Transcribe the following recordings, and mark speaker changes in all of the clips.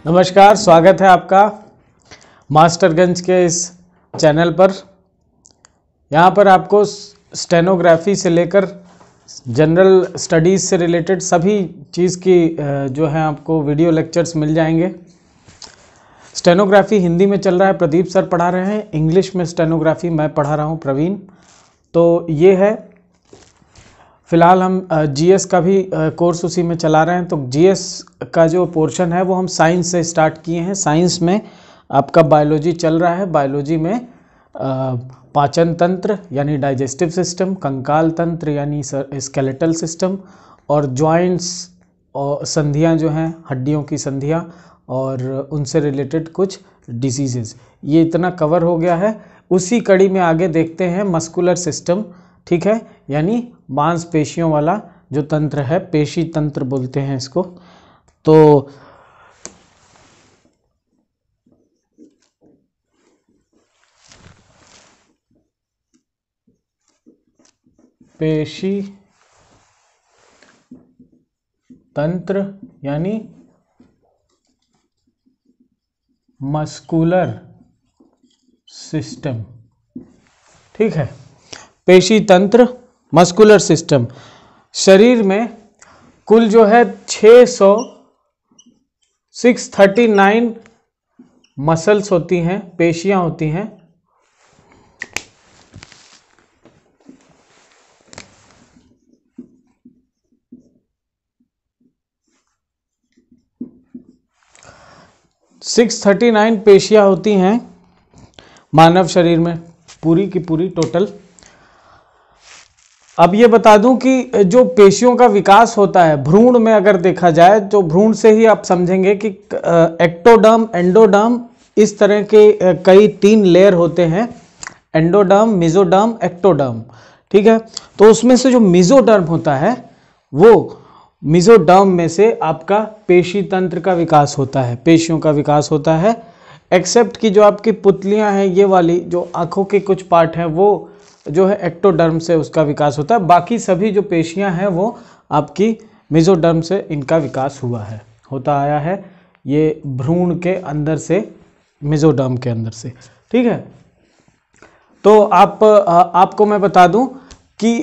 Speaker 1: नमस्कार, स्वागत है आपका मास्टरगंज के इस चैनल पर। यहाँ पर आपको स्टेनोग्राफी से लेकर जनरल स्टडीज़ से रिलेटेड सभी चीज़ की जो है आपको वीडियो लेक्चर्स मिल जाएंगे। स्टेनोग्राफी हिंदी में चल रहा है, प्रदीप सर पढ़ा रहे हैं। इंग्लिश में स्टेनोग्राफी मैं पढ़ा रहा हूँ, प्रवीण। तो ये है, फ़िलहाल हम जीएस का भी कोर्स उसी में चला रहे हैं। तो जीएस का जो पोर्शन है वो हम साइंस से स्टार्ट किए हैं। साइंस में आपका बायोलॉजी चल रहा है। बायोलॉजी में पाचन तंत्र यानी डाइजेस्टिव सिस्टम, कंकाल तंत्र यानी स्केलेटल सिस्टम, और जॉइंट्स और संधियां जो हैं, हड्डियों की संधियां और उनसे रिलेटेड कुछ डिजीज़ेस, ये इतना कवर हो गया है। उसी कड़ी में आगे देखते हैं मस्कुलर सिस्टम, ठीक है, यानी मांसपेशियों वाला जो तंत्र है, पेशी तंत्र बोलते हैं इसको। तो पेशी तंत्र यानी मस्कुलर सिस्टम, ठीक है। पेशी तंत्र, मस्कुलर सिस्टम। शरीर में कुल जो है 639 मसल्स होती हैं, पेशियां होती हैं। सिक्स 39 पेशियां होती हैं मानव शरीर में, पूरी की पूरी टोटल। अब ये बता दूं कि जो पेशियों का विकास होता है भ्रूण में, अगर देखा जाए तो भ्रूण से ही आप समझेंगे कि एक्टोडर्म, एंडोडर्म, इस तरह के कई 3 लेयर होते हैं, एंडोडर्म, मेसोडर्म, एक्टोडर्म, ठीक है। तो उसमें से जो मेसोडर्म होता है, वो मेसोडर्म में से आपका पेशी तंत्र का विकास होता है, पेशियों का विकास होता है। एक्सेप्ट कि जो आपकी पुतलियां हैं, ये वाली जो आंखों के कुछ पार्ट हैं, वो जो है एक्टोडर्म से उसका विकास होता है। बाकी सभी जो पेशियां हैं वो आपकी मेसोडर्म से इनका विकास हुआ है, होता आया है, ये भ्रूण के अंदर से, मेसोडर्म के अंदर से, ठीक है। तो आपको मैं बता दूं कि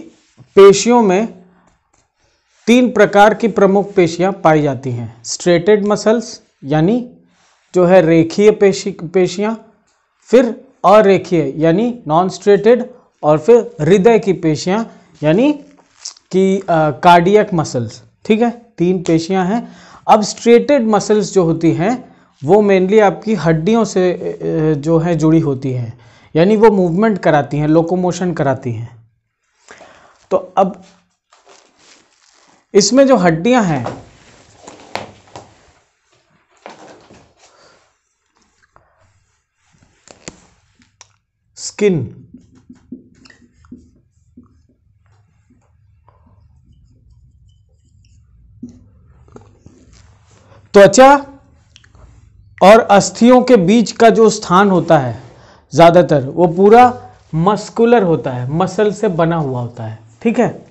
Speaker 1: पेशियों में 3 प्रकार की प्रमुख पेशियां पाई जाती हैं। स्ट्रेटेड मसल्स यानी जो है रेखीय पेशियां, फिर अरेखीय यानी नॉन स्ट्रेटेड, और फिर हृदय की पेशियां यानी कि कार्डियक मसल्स, ठीक है। 3 पेशियां हैं। अब स्ट्रेटेड मसल्स जो होती हैं वो मेनली आपकी हड्डियों से जो है जुड़ी होती हैं, यानी वो मूवमेंट कराती हैं, लोकोमोशन कराती हैं। तो अब इसमें जो हड्डियां हैं, स्किन, त्वचा और अस्थियों के बीच का जो स्थान होता है ज्यादातर, वो पूरा मस्कुलर होता है, मसल से बना हुआ होता है, ठीक है।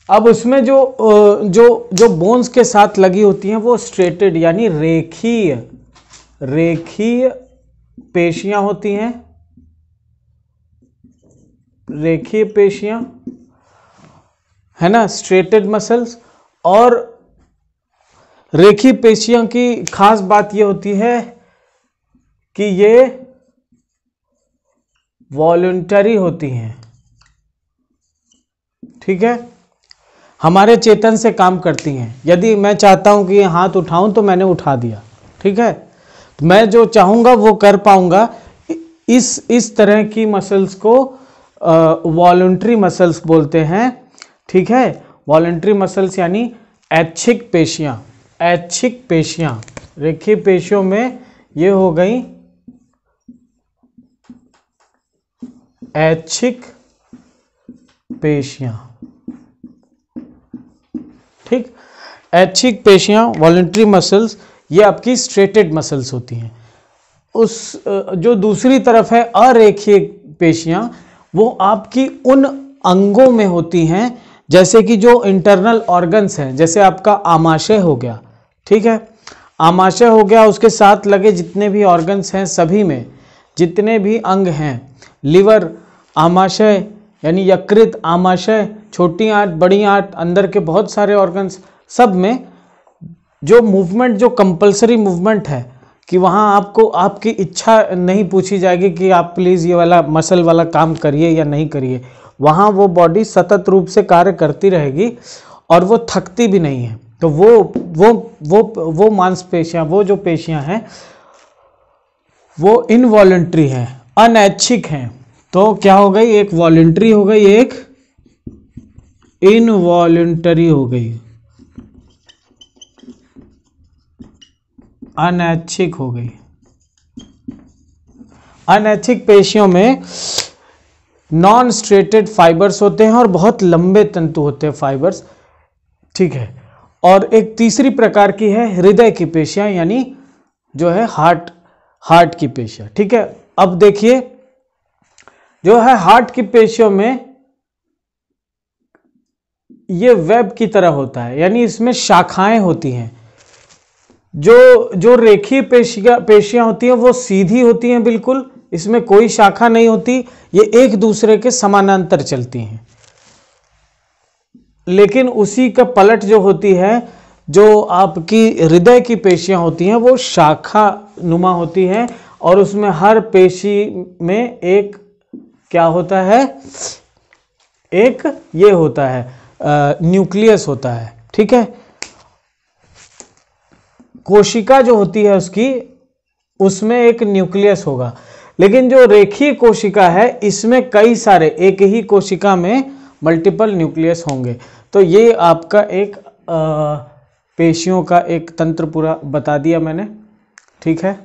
Speaker 1: अब उसमें जो बोन्स के साथ लगी होती हैं वो स्ट्रेटेड यानी रेखीय पेशियां होती हैं, रेखीय पेशियां, है ना, स्ट्रेटेड मसल्स। और रेखीय पेशियों की खास बात यह होती है कि ये वॉलंटरी होती हैं, ठीक है, हमारे चेतन से काम करती हैं। यदि मैं चाहता हूं कि ये हाथ उठाऊं तो मैंने उठा दिया, ठीक है, तो मैं जो चाहूंगा वो कर पाऊंगा। इस तरह की मसल्स को वॉलंटरी मसल्स बोलते हैं, ठीक है। वॉलंटरी मसल्स यानी ऐच्छिक पेशियां, ऐच्छिक पेशियां। रेखीय पेशियों में ये हो गई ऐच्छिक पेशियां, ठीक। ऐच्छिक पेशियां, वॉलंटरी मसल्स, ये आपकी स्ट्रेटेड मसल्स होती हैं। उस जो दूसरी तरफ है अरेखीय पेशियां, वो आपकी उन अंगों में होती हैं, जैसे कि जो इंटरनल ऑर्गन्स हैं, जैसे आपका आमाशय हो गया, ठीक है। आमाशय हो गया, उसके साथ लगे जितने भी ऑर्गन्स हैं सभी में जितने भी अंग हैं, लिवर, आमाशय यानी यकृत, आमाशय, छोटी आंत, बड़ी आंत, अंदर के बहुत सारे ऑर्गन्स, सब में जो मूवमेंट, जो कंपलसरी मूवमेंट है कि वहाँ आपको आपकी इच्छा नहीं पूछी जाएगी कि आप प्लीज़ ये वाला मसल वाला काम करिए या नहीं करिए, वहाँ वो बॉडी सतत रूप से कार्य करती रहेगी और वो थकती भी नहीं है। तो वो मांसपेशियाँ, वो जो पेशियाँ हैं वो इनवॉलेंट्री हैं, अनैच्छिक हैं। तो क्या हो गई, एक वॉलेंट्री हो गई, एक इनवॉलेंटरी हो गई, अनैच्छिक हो गई। अनैच्छिक पेशियों में नॉन स्ट्रेटेड फाइबर्स होते हैं और बहुत लंबे तंतु होते हैं, फाइबर्स, ठीक है। और एक तीसरी प्रकार की है हृदय की पेशियां, यानी जो है हार्ट की पेशियां, ठीक है। अब देखिए जो है हार्ट की पेशियों में ये वेब की तरह होता है, यानी इसमें शाखाएं होती हैं। जो रेखीय पेशियां होती हैं वो सीधी होती हैं बिल्कुल, इसमें कोई शाखा नहीं होती, ये एक दूसरे के समानांतर चलती हैं। लेकिन उसी का पलट जो होती है, जो आपकी हृदय की पेशियां होती हैं वो शाखा नुमा होती हैं और उसमें हर पेशी में एक क्या होता है, एक ये होता है न्यूक्लियस होता है, ठीक है। कोशिका जो होती है उसकी, उसमें एक न्यूक्लियस होगा। लेकिन जो रेखीय कोशिका है इसमें कई सारे, एक ही कोशिका में मल्टीपल न्यूक्लियस होंगे। तो ये आपका एक पेशियों का एक तंत्र पूरा बता दिया मैंने, ठीक है।